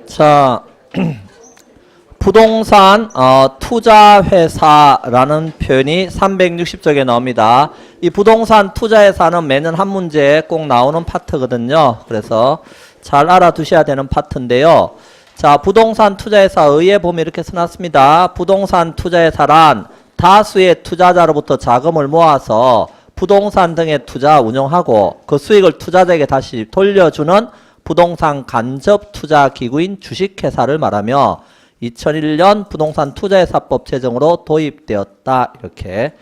자, 부동산 투자회사라는 표현이 360쪽에 나옵니다. 이 부동산 투자회사는 매년 한 문제에 꼭 나오는 파트거든요. 그래서 잘 알아두셔야 되는 파트인데요. 자, 부동산 투자회사의에 보면 이렇게 써놨습니다. 부동산 투자회사란 다수의 투자자로부터 자금을 모아서 부동산 등의 투자 운용하고 그 수익을 투자자에게 다시 돌려주는 부동산 간접 투자 기구인 주식회사를 말하며 2001년 부동산 투자회사법 제정으로 도입되었다. 이렇게.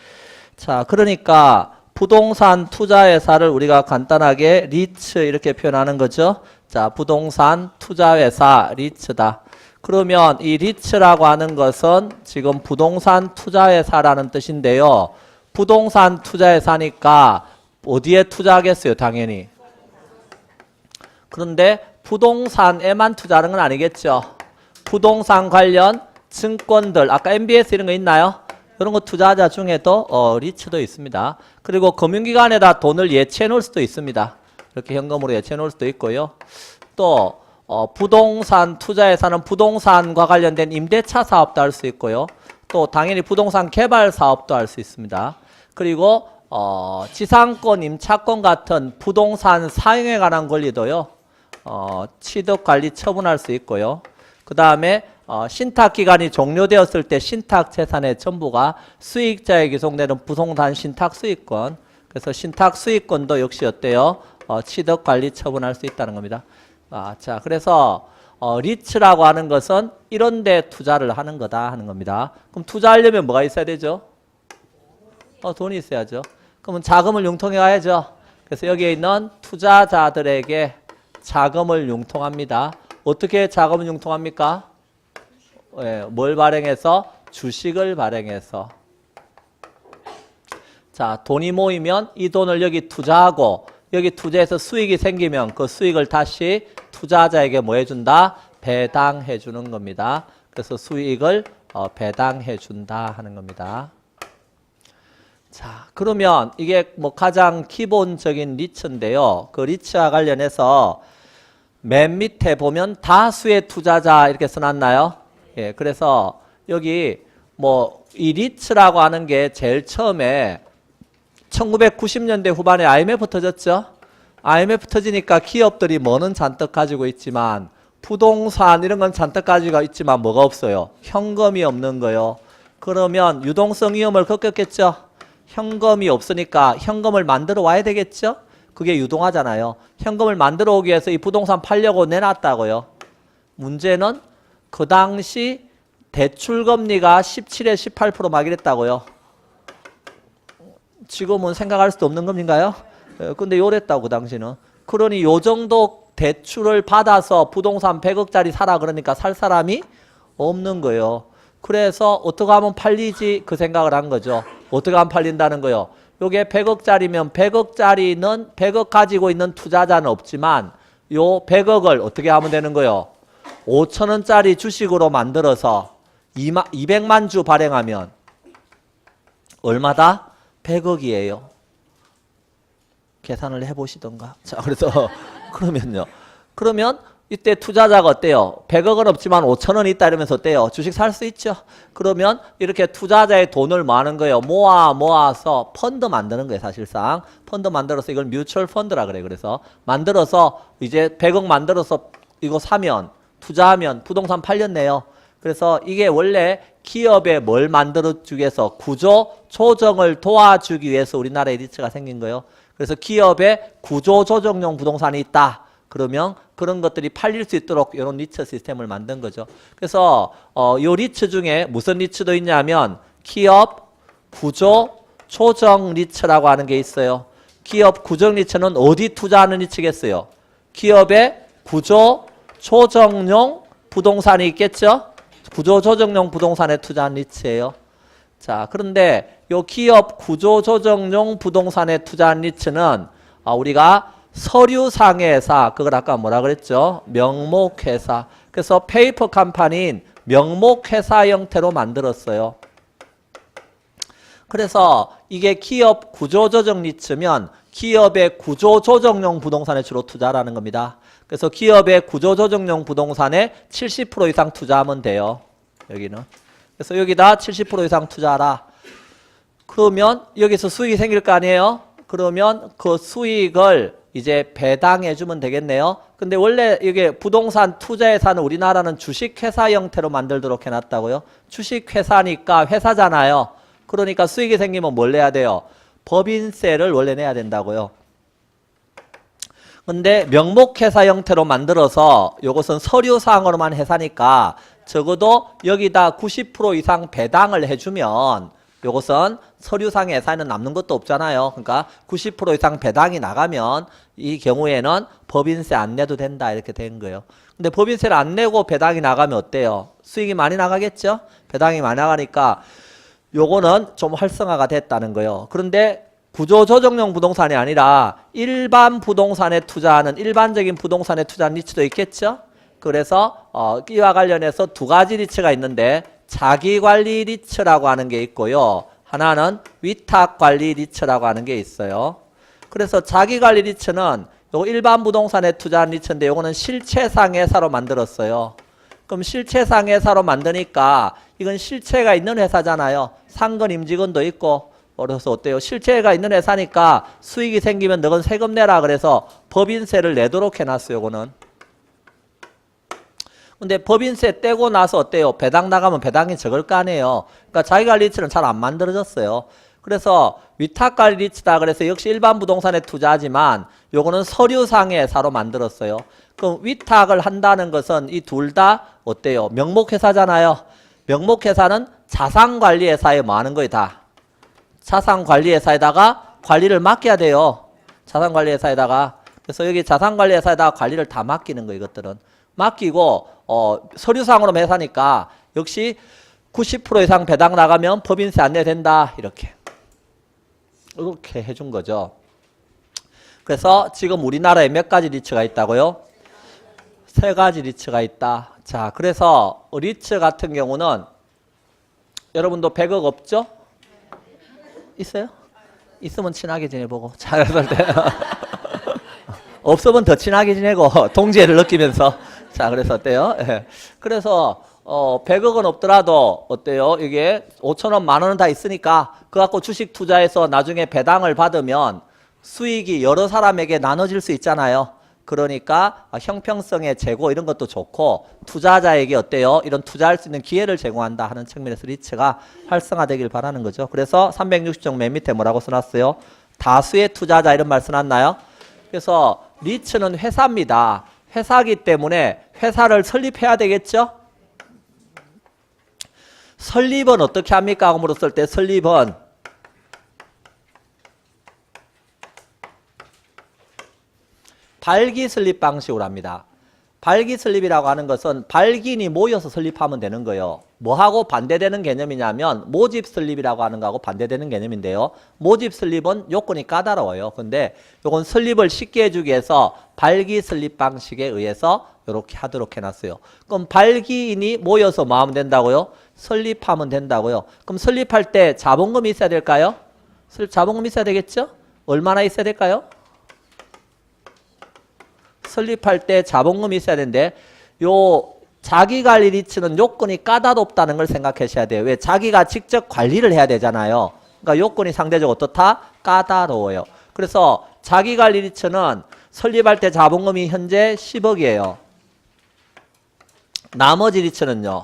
자, 그러니까 부동산 투자회사를 우리가 간단하게 리츠 이렇게 표현하는 거죠. 자, 부동산 투자회사 리츠다. 그러면 이 리츠라고 하는 것은 지금 부동산 투자회사라는 뜻인데요. 부동산 투자회사니까 어디에 투자하겠어요? 당연히. 그런데 부동산에만 투자하는 건 아니겠죠. 부동산 관련 증권들, 아까 MBS 이런 거 있나요? 이런 거 투자자 중에도 리츠도 있습니다. 그리고 금융기관에다 돈을 예치해 놓을 수도 있습니다. 이렇게 현금으로 예치해 놓을 수도 있고요. 또 부동산 투자회사는 부동산과 관련된 임대차 사업도 할 수 있고요. 또 당연히 부동산 개발 사업도 할 수 있습니다. 그리고 지상권, 임차권 같은 부동산 사용에 관한 권리도요. 취득, 관리, 처분할 수 있고요. 그 다음에 신탁기간이 종료되었을 때 신탁재산의 전부가 수익자에 기속되는 부동산 신탁수익권. 그래서 신탁수익권도 역시 어때요? 취득, 관리, 처분할 수 있다는 겁니다. 자, 그래서 리츠라고 하는 것은 이런 데 투자를 하는 거다 하는 겁니다. 그럼 투자하려면 뭐가 있어야 되죠? 돈이 있어야죠. 그러면 자금을 융통해 가야죠. 그래서 여기에 있는 투자자들에게 자금을 융통합니다. 어떻게 자금을 융통합니까? 뭘 발행해서? 주식을 발행해서. 자, 돈이 모이면 이 돈을 여기 투자하고 여기 투자해서 수익이 생기면 그 수익을 다시 투자자에게 뭐 해준다? 배당해 주는 겁니다. 그래서 수익을 배당해 준다 하는 겁니다. 자, 그러면 이게 뭐 가장 기본적인 리츠인데요. 그 리츠와 관련해서 맨 밑에 보면 다수의 투자자 이렇게 써놨나요? 예, 그래서 여기 뭐 이 리츠라고 하는 게 제일 처음에 1990년대 후반에 IMF 터졌죠? IMF 터지니까 기업들이 뭐는 잔뜩 가지고 있지만 부동산 이런 건 잔뜩 가지고 있지만 뭐가 없어요? 현금이 없는 거요. 그러면 유동성 위험을 겪었겠죠? 현금이 없으니까 현금을 만들어 와야 되겠죠? 그게 유동하잖아요. 현금을 만들어 오기 위해서 이 부동산 팔려고 내놨다고요. 문제는 그 당시 대출금리가 17에 18% 막 이랬다고요. 지금은 생각할 수도 없는 금리인가요? 근데 요랬다고 그 당시는. 그러니 요 정도 대출을 받아서 부동산 100억짜리 사라 그러니까 살 사람이 없는 거예요. 그래서 어떻게 하면 팔리지 그 생각을 한 거죠. 어떻게 하면 팔린다는 거요. 요게 100억짜리면 100억짜리는 100억 가지고 있는 투자자는 없지만 요 100억을 어떻게 하면 되는 거요. 5천원짜리 주식으로 만들어서 200만 주 발행하면 얼마다? 100억이에요. 계산을 해보시던가. 자, 그래서 그러면요. 그러면 이때 투자자가 어때요? 100억은 없지만 5천원 있다 이러면서 어때요? 주식 살 수 있죠? 그러면 이렇게 투자자의 돈을 뭐 하는 거예요? 모아서 펀드 만드는 거예요, 사실상. 펀드 만들어서 이걸 뮤추얼 펀드라 그래요. 그래서 만들어서 이제 100억 만들어서 이거 사면, 투자하면 부동산 팔렸네요. 그래서 이게 원래 기업에 뭘 만들어주기 위해서 구조 조정을 도와주기 위해서 우리나라에 리츠가 생긴 거예요. 그래서 기업에 구조 조정용 부동산이 있다. 그러면 그런 것들이 팔릴 수 있도록 이런 리츠 시스템을 만든 거죠. 그래서 요 리츠 중에 무슨 리츠도 있냐면 기업 구조 조정 리츠라고 하는 게 있어요. 기업 구조 리츠는 어디 투자하는 리츠겠어요? 기업의 구조 조정용 부동산이 있겠죠? 구조 조정용 부동산에 투자한 리츠예요. 자, 그런데 요 기업 구조 조정용 부동산에 투자한 리츠는 우리가 서류상회사, 그걸 아까 뭐라 그랬죠? 명목회사. 그래서 페이퍼 컴퍼니인 명목회사 형태로 만들었어요. 그래서 이게 기업 구조조정 리츠면 기업의 구조조정용 부동산에 주로 투자라는 겁니다. 그래서 기업의 구조조정용 부동산에 70% 이상 투자하면 돼요. 여기는. 그래서 여기다 70% 이상 투자하라. 그러면 여기서 수익이 생길 거 아니에요? 그러면 그 수익을 이제 배당해 주면 되겠네요. 근데 원래 이게 부동산 투자 예산은 우리나라는 주식회사 형태로 만들도록 해놨다고요. 주식회사니까 회사잖아요. 그러니까 수익이 생기면 뭘 내야 돼요? 법인세를 원래 내야 된다고요. 근데 명목회사 형태로 만들어서 이것은 서류상으로만 회사니까 적어도 여기다 90% 이상 배당을 해주면 이것은 서류상의 회사에는 남는 것도 없잖아요. 그러니까 90% 이상 배당이 나가면 이 경우에는 법인세 안 내도 된다 이렇게 된 거예요. 근데 법인세를 안 내고 배당이 나가면 어때요? 수익이 많이 나가겠죠? 배당이 많이 나가니까 요거는 좀 활성화가 됐다는 거예요. 그런데 구조조정용 부동산이 아니라 일반 부동산에 투자하는 일반적인 부동산에 투자하는 리츠도 있겠죠? 그래서 이와 관련해서 두 가지 리츠가 있는데 자기관리 리츠라고 하는 게 있고요. 하나는 위탁관리 리츠라고 하는 게 있어요. 그래서 자기관리 리츠는 요 일반 부동산에 투자한 리츠인데 요거는 실체상회사로 만들었어요. 그럼 실체상회사로 만드니까 이건 실체가 있는 회사잖아요. 상권 임직원도 있고 그래서 어때요? 실체가 있는 회사니까 수익이 생기면 너건 세금 내라 그래서 법인세를 내도록 해놨어요. 요거는. 근데 법인세 떼고 나서 어때요? 배당 나가면 배당이 적을 거 아니에요. 그러니까 자기관리 리츠는 잘 안 만들어졌어요. 그래서 위탁관리 리츠다 그래서 역시 일반 부동산에 투자하지만 요거는 서류상의 회사로 만들었어요. 그럼 위탁을 한다는 것은 이 둘 다 어때요? 명목회사잖아요. 명목회사는 자산관리회사에 뭐 하는 거예요? 다. 자산관리회사에다가 관리를 맡겨야 돼요. 자산관리회사에다가. 그래서 여기 자산관리회사에다가 관리를 다 맡기는 거예요. 이것들은. 맡기고 서류상으로 회사니까 역시 90% 이상 배당 나가면 법인세 안 내야 된다. 이렇게 해준 거죠. 그래서 지금 우리나라에 몇 가지 리츠가 있다고요? 3가지 리츠가 있다. 자, 그래서 리츠 같은 경우는 여러분도 100억 없죠? 있어요? 있으면 친하게 지내보고. 자, 그럴 때 없으면 더 친하게 지내고 동지애를 느끼면서. 자, 그래서 어때요? 예. 그래서 100억은 없더라도 어때요? 이게 5천원, 만원은 다 있으니까 그거 갖고 주식 투자해서 나중에 배당을 받으면 수익이 여러 사람에게 나눠질 수 있잖아요. 그러니까 형평성의 제고 이런 것도 좋고 투자자에게 어때요? 이런 투자할 수 있는 기회를 제공한다 하는 측면에서 리츠가 활성화되길 바라는 거죠. 그래서 360쪽 맨 밑에 뭐라고 써놨어요? 다수의 투자자 이런 말 써놨나요? 그래서 리츠는 회사입니다. 회사기 때문에 회사를 설립해야 되겠죠? 설립은 어떻게 합니까? 물었을 때 설립은 발기 설립 방식으로 합니다. 발기 설립이라고 하는 것은 발기인이 모여서 설립하면 되는 거예요. 뭐하고 반대되는 개념이냐면 모집 설립이라고 하는 거하고 반대되는 개념인데요. 모집 설립은 요건이 까다로워요. 근데 요건 설립을 쉽게 해주기 위해서 발기 설립 방식에 의해서 이렇게 하도록 해놨어요. 그럼 발기인이 모여서 뭐 하면 된다고요? 설립하면 된다고요. 그럼 설립할 때 자본금이 있어야 될까요? 자본금이 있어야 되겠죠? 얼마나 있어야 될까요? 설립할 때 자본금이 있어야 되는데 요 자기관리 리츠는 요건이 까다롭다는 걸 생각하셔야 돼요. 왜? 자기가 직접 관리를 해야 되잖아요. 그러니까 요건이 상대적으로 어떻다? 까다로워요. 그래서 자기관리 리츠는 설립할 때 자본금이 현재 10억이에요. 나머지 리츠는요.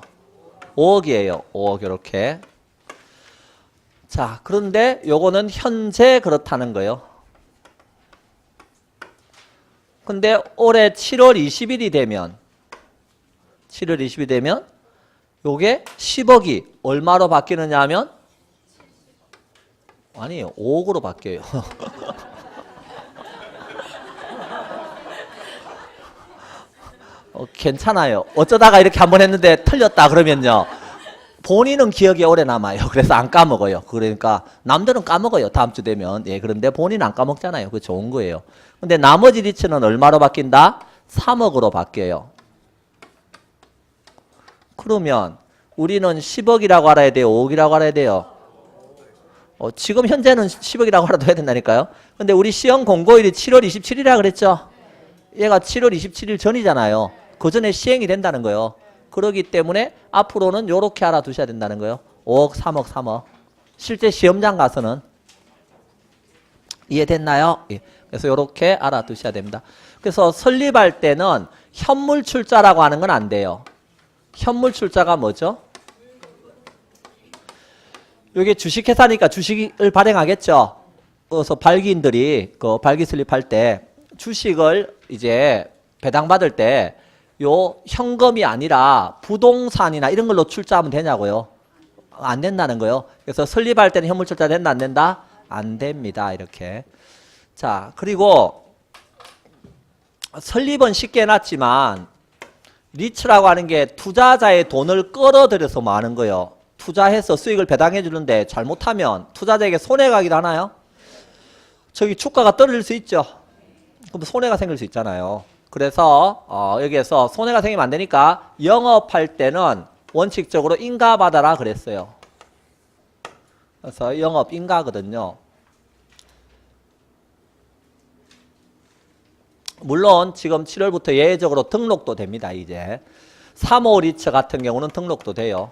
5억이에요. 5억 이렇게. 자, 그런데 요거는 현재 그렇다는 거예요. 근데 올해 7월 20일이 되면 7월 20일이 되면 요게 10억이 얼마로 바뀌느냐 하면 아니에요. 5억으로 바뀌어요. 괜찮아요. 어쩌다가 이렇게 한번 했는데 틀렸다 그러면요. 본인은 기억이 오래 남아요. 그래서 안 까먹어요. 그러니까 남들은 까먹어요. 다음 주 되면. 예, 그런데 본인은 안 까먹잖아요. 그게 좋은 거예요. 근데 나머지 리츠는 얼마로 바뀐다? 3억으로 바뀌어요. 그러면 우리는 10억이라고 알아야 돼요? 5억이라고 알아야 돼요? 지금 현재는 10억이라고 알아도 해야 된다니까요. 근데 우리 시험 공고일이 7월 27일이라 그랬죠? 얘가 7월 27일 전이잖아요. 그 전에 시행이 된다는 거예요. 그렇기 때문에 앞으로는 요렇게 알아두셔야 된다는 거예요. 5억, 3억, 3억. 실제 시험장 가서는 이해됐나요? 예. 그래서 요렇게 알아두셔야 됩니다. 그래서 설립할 때는 현물 출자라고 하는 건 안 돼요. 현물 출자가 뭐죠? 이게 주식회사니까 주식을 발행하겠죠. 그래서 발기인들이 그 발기 설립할 때 주식을 이제 배당받을 때 요 현금이 아니라 부동산이나 이런 걸로 출자하면 되냐고요? 안 된다는 거예요. 그래서 설립할 때는 현물 출자 된다 안 된다? 안 됩니다. 이렇게. 자, 그리고 설립은 쉽게 해놨지만 리츠라고 하는 게 투자자의 돈을 끌어들여서 뭐 하는 거예요? 투자해서 수익을 배당해 주는데 잘못하면 투자자에게 손해가 가기도 하나요? 저기 주가가 떨어질 수 있죠. 그럼 손해가 생길 수 있잖아요. 그래서 여기에서 손해가 생기면 안 되니까 영업할 때는 원칙적으로 인가받아라 그랬어요. 그래서 영업 인가거든요. 물론 지금 7월부터 예외적으로 등록도 됩니다. 이제 3호 리츠 같은 경우는 등록도 돼요.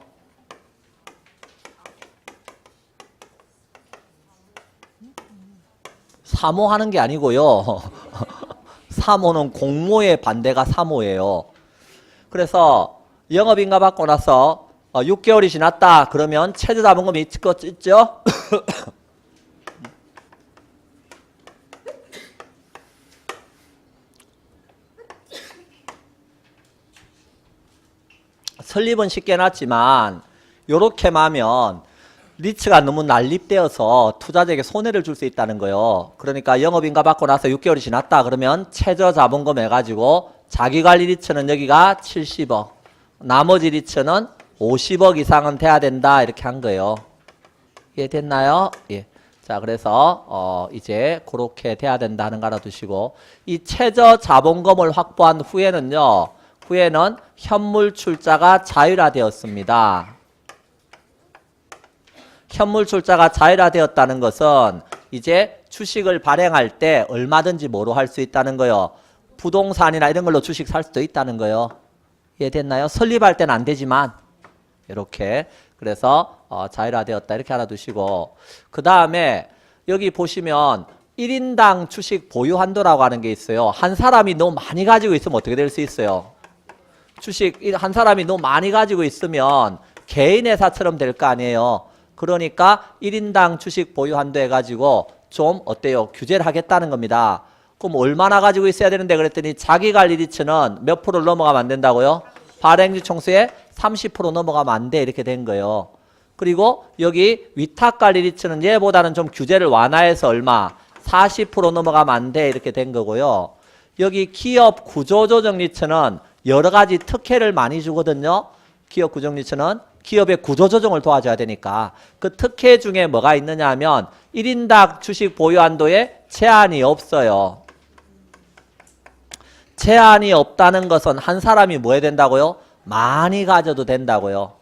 3호 하는 게 아니고요. 3호는 공모의 반대가 3호예요. 그래서 영업인가 받고 나서 6개월이 지났다 그러면 최저자본금이 있죠? 설립은 쉽게 해놨지만 요렇게만 하면 리츠가 너무 난립되어서 투자자에게 손해를 줄 수 있다는 거예요. 그러니까 영업인가 받고 나서 6개월이 지났다 그러면 최저자본금 해가지고 자기관리 리츠는 여기가 70억 나머지 리츠는 50억 이상은 돼야 된다 이렇게 한 거예요. 이해됐나요? 예. 자, 그래서 이제 그렇게 돼야 된다 하는 거 알아두시고 이 최저자본금을 확보한 후에는요. 후에는 현물 출자가 자율화되었습니다. 현물 출자가 자율화되었다는 것은 이제 주식을 발행할 때 얼마든지 뭐로 할 수 있다는 거요. 부동산이나 이런 걸로 주식 살 수도 있다는 거요. 이해됐나요? 설립할 때는 안 되지만 이렇게 그래서 자율화되었다 이렇게 알아두시고 그 다음에 여기 보시면 1인당 주식 보유 한도라고 하는 게 있어요. 한 사람이 너무 많이 가지고 있으면 어떻게 될 수 있어요? 주식 한 사람이 너무 많이 가지고 있으면 개인 회사처럼 될 거 아니에요. 그러니까 1인당 주식 보유 한도 해가지고 좀 어때요? 규제를 하겠다는 겁니다. 그럼 얼마나 가지고 있어야 되는데 그랬더니 자기관리 리츠는 몇 프로를 넘어가면 안 된다고요? 발행주 총수의 30% 넘어가면 안 돼 이렇게 된 거예요. 그리고 여기 위탁관리 리츠는 얘보다는 좀 규제를 완화해서 얼마? 40% 넘어가면 안 돼 이렇게 된 거고요. 여기 기업 구조조정 리츠는 여러 가지 특혜를 많이 주거든요. 기업 구조조정 리츠는 기업의 구조조정을 도와줘야 되니까 그 특혜 중에 뭐가 있느냐 하면 1인당 주식 보유 한도에 제한이 없어요. 제한이 없다는 것은 한 사람이 뭐 해야 된다고요? 많이 가져도 된다고요.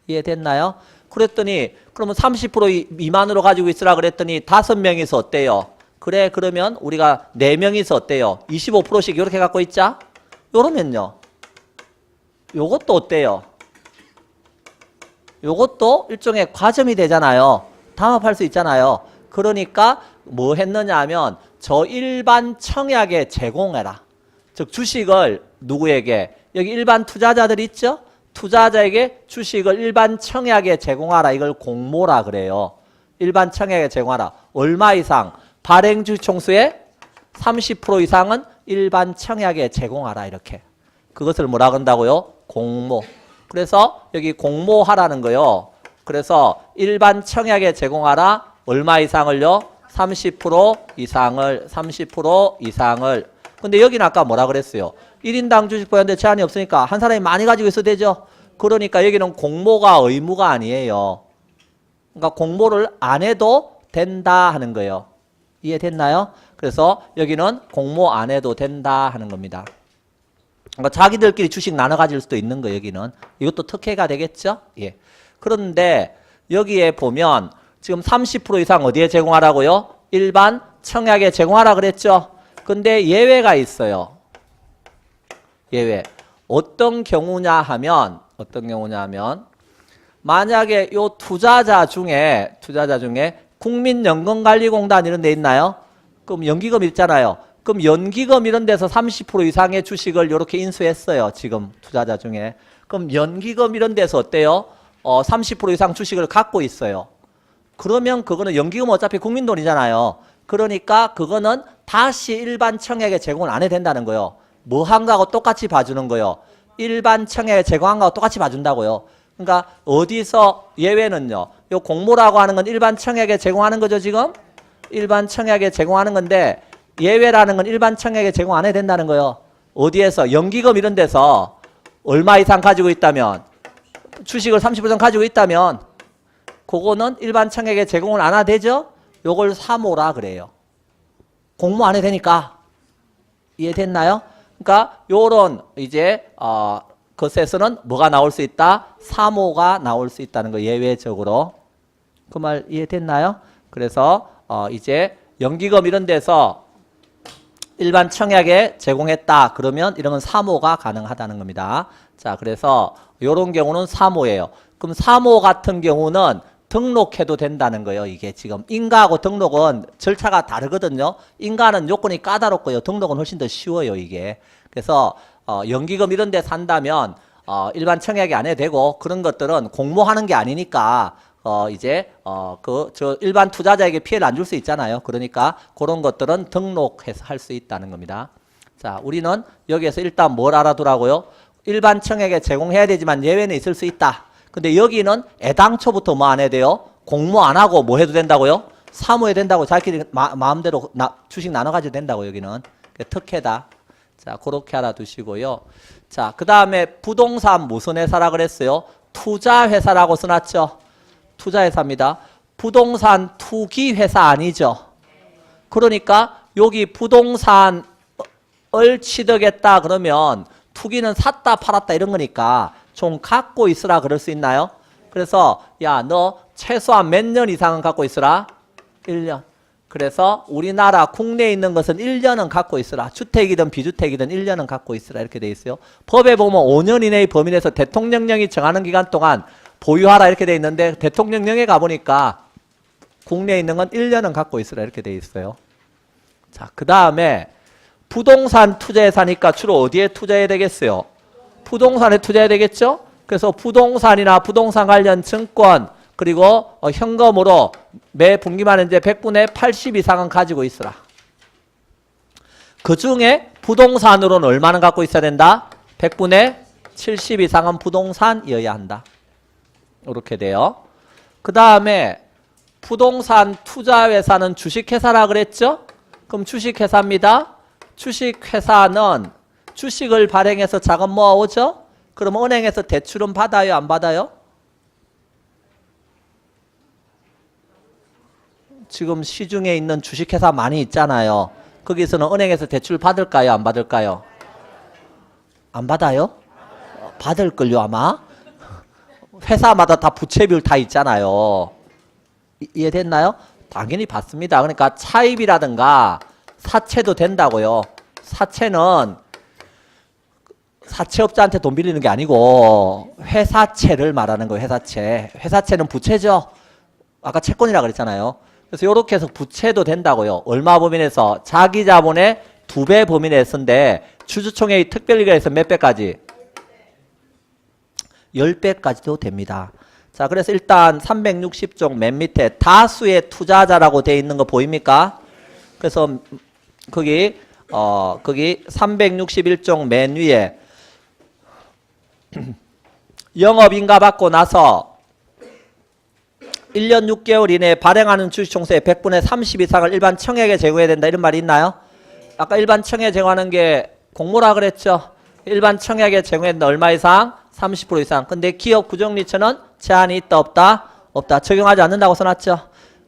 이해됐나요? 그랬더니 그러면 30% 미만으로 가지고 있으라 그랬더니 5명이서 어때요? 그래 그러면 우리가 4명이서 어때요? 25%씩 이렇게 갖고 있자? 요러면요. 요것도 어때요? 요것도 일종의 과점이 되잖아요. 담합할 수 있잖아요. 그러니까 뭐 했느냐 하면 저 일반 청약에 제공해라. 즉 주식을 누구에게? 여기 일반 투자자들 있죠? 투자자에게 주식을 일반 청약에 제공하라. 이걸 공모라 그래요. 일반 청약에 제공하라. 얼마 이상? 발행주 총수의 30% 이상은 일반 청약에 제공하라. 이렇게. 그것을 뭐라 그런다고요? 공모. 그래서 여기 공모하라는 거요. 그래서 일반 청약에 제공하라. 얼마 이상을요? 30% 이상을 30% 이상을. 근데 여기는 아까 뭐라 그랬어요? 1인당 주식 보유한데 제한이 없으니까 한 사람이 많이 가지고 있어도 되죠. 그러니까 여기는 공모가 의무가 아니에요. 그러니까 공모를 안 해도 된다 하는 거예요. 이해됐나요? 그래서 여기는 공모 안 해도 된다 하는 겁니다. 그러니까 자기들끼리 주식 나눠 가질 수도 있는 거 여기는. 이것도 특혜가 되겠죠? 예. 그런데 여기에 보면 지금 30% 이상 어디에 제공하라고요? 일반 청약에 제공하라 그랬죠? 근데 예외가 있어요. 예외. 어떤 경우냐 하면 만약에 요 투자자 중에 국민연금관리공단 이런 데 있나요? 그럼 연기금 있잖아요. 그럼 연기금 이런 데서 30% 이상의 주식을 이렇게 인수했어요. 지금 투자자 중에. 그럼 연기금 이런 데서 어때요? 30% 이상 주식을 갖고 있어요. 그러면 그거는 연기금 어차피 국민 돈이잖아요. 그러니까 그거는 다시 일반 청약에 제공을 안 해야 된다는 거예요. 뭐 한 거하고 똑같이 봐주는 거예요. 일반 청약에 제공한 거하고 똑같이 봐준다고요. 그러니까 어디서 예외는요. 요 공모라고 하는 건 일반 청약에 제공하는 거죠, 지금? 일반 청약에 제공하는 건데 예외라는 건 일반 청약에 제공 안 해야 된다는 거예요. 어디에서? 연기금 이런 데서 얼마 이상 가지고 있다면 주식을 30% 이상 가지고 있다면 그거는 일반 청약에 제공을 안 해도 되죠? 요걸 3호라 그래요. 공모 안 해도 되니까. 이해됐나요? 그러니까 요런 이제 것에서는 뭐가 나올 수 있다? 3호가 나올 수 있다는 거 예외적으로. 그 말 이해됐나요? 그래서 이제 연기금 이런 데서 일반 청약에 제공했다. 그러면 이런 건 3호가 가능하다는 겁니다. 자, 그래서 요런 경우는 3호예요. 그럼 3호 같은 경우는 등록해도 된다는 거예요. 이게 지금 인가하고 등록은 절차가 다르거든요. 인가는 요건이 까다롭고요. 등록은 훨씬 더 쉬워요. 이게. 그래서 연기금 이런 데 산다면 일반 청약이 안 해도 되고 그런 것들은 공모하는 게 아니니까 이제 저 일반 투자자에게 피해를 안 줄 수 있잖아요. 그러니까 그런 것들은 등록해서 할 수 있다는 겁니다. 자, 우리는 여기에서 일단 뭘 알아두라고요? 일반 청약에 제공해야 되지만 예외는 있을 수 있다. 근데 여기는 애당초부터 뭐 안 해야 돼요? 공모 안 하고 뭐 해도 된다고요? 사모해야 된다고. 자기들이 마음대로 주식 나눠 가지고 된다고. 여기는 특혜다. 자, 그렇게 알아두시고요. 자, 그 다음에 부동산 무슨 회사라 그랬어요? 투자회사라고 써놨죠. 투자회사입니다. 부동산 투기회사 아니죠. 그러니까 여기 부동산을 취득했다 그러면 투기는 샀다 팔았다 이런 거니까 좀 갖고 있으라 그럴 수 있나요? 그래서 야, 너 최소한 몇 년 이상은 갖고 있으라? 1년. 그래서 우리나라 국내에 있는 것은 1년은 갖고 있으라. 주택이든 비주택이든 1년은 갖고 있으라. 이렇게 돼 있어요. 법에 보면 5년 이내의 범위 내에서 대통령령이 정하는 기간 동안 보유하라 이렇게 돼 있는데 대통령령에 가보니까 국내에 있는 건 1년은 갖고 있으라 이렇게 돼 있어요. 자, 그 다음에 부동산 투자회사니까 주로 어디에 투자해야 되겠어요? 부동산에 투자해야 되겠죠? 그래서 부동산이나 부동산 관련 증권 그리고 현금으로 매 분기만 이제 100분의 80 이상은 가지고 있으라. 그 중에 부동산으로는 얼마나 갖고 있어야 된다? 100분의 70 이상은 부동산이어야 한다. 이렇게 돼요. 그 다음에 부동산 투자회사는 주식회사라 그랬죠? 그럼 주식회사입니다. 주식회사는 주식을 발행해서 자금 모아오죠? 그럼 은행에서 대출은 받아요? 안 받아요? 지금 시중에 있는 주식회사 많이 있잖아요. 거기서는 은행에서 대출 받을까요? 안 받을까요? 안 받아요? 받을걸요 아마? 회사마다 다 부채비율 다 있잖아요. 이해됐나요? 당연히 받습니다. 그러니까 차입이라든가 사채도 된다고요. 사채는 사채업자한테 돈 빌리는 게 아니고 회사채를 말하는 거예요. 회사채. 회사채는 부채죠. 아까 채권이라 그랬잖아요. 그래서 이렇게 해서 부채도 된다고요. 얼마 범위 내에서? 자기 자본의 2배 범위 내에서인데 주주총회의 특별기관에서 몇 배까지? 10배까지도 됩니다. 자, 그래서 일단 360쪽 맨 밑에 다수의 투자자라고 되어 있는 거 보입니까? 그래서 거기 361쪽 맨 위에 영업인가 받고 나서 1년 6개월 이내에 발행하는 주식총수의 100분의 30 이상을 일반 청약에 제공해야 된다 이런 말이 있나요? 아까 일반 청약에 제공하는 게 공모라 그랬죠? 일반 청약에 제공했는데 얼마 이상? 30% 이상. 근데 기업 구정리처는 제한이 있다 없다? 없다. 적용하지 않는다고 써놨죠?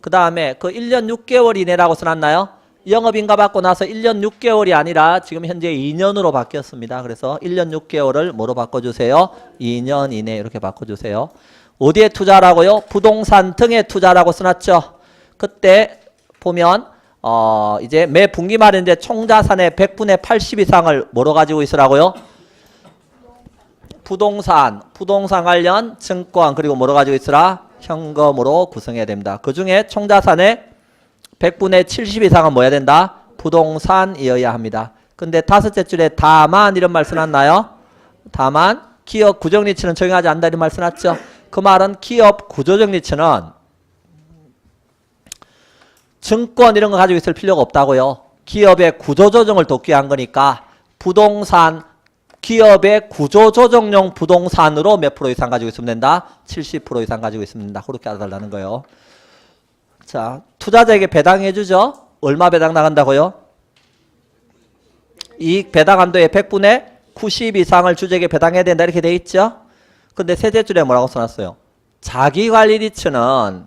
그 다음에 그 1년 6개월 이내라고 써놨나요? 영업인가 받고 나서 1년 6개월이 아니라 지금 현재 2년으로 바뀌었습니다. 그래서 1년 6개월을 뭐로 바꿔주세요? 2년 이내 이렇게 바꿔주세요. 어디에 투자라고요? 부동산 등에 투자라고 써놨죠. 그때 보면 이제 매 분기말인데 총자산의 100분의 80 이상을 뭐로 가지고 있으라고요? 부동산 관련 증권 그리고 뭐로 가지고 있으라? 현금으로 구성해야 됩니다. 그 중에 총자산의 100분의 70 이상은 뭐야 된다? 부동산이어야 합니다. 근데 다섯째 줄에 다만 이런 말 써놨나요? 다만 기업 구조정리치는 적용하지 않는다 이런 말 써놨죠? 그 말은 기업 구조정리치는 증권 이런 거 가지고 있을 필요가 없다고요. 기업의 구조조정을 돕기 위한 거니까 부동산 기업의 구조조정용 부동산으로 몇 프로 이상 가지고 있으면 된다? 70% 이상 가지고 있으면 된다. 그렇게 알아달라는 거예요. 자, 투자자에게 배당해 주죠. 얼마 배당 나간다고요? 이익 배당 한도의 100분의 90 이상을 주주에게 배당해야 된다 이렇게 돼 있죠. 근데 셋째 줄에 뭐라고 써놨어요? 자기관리리츠는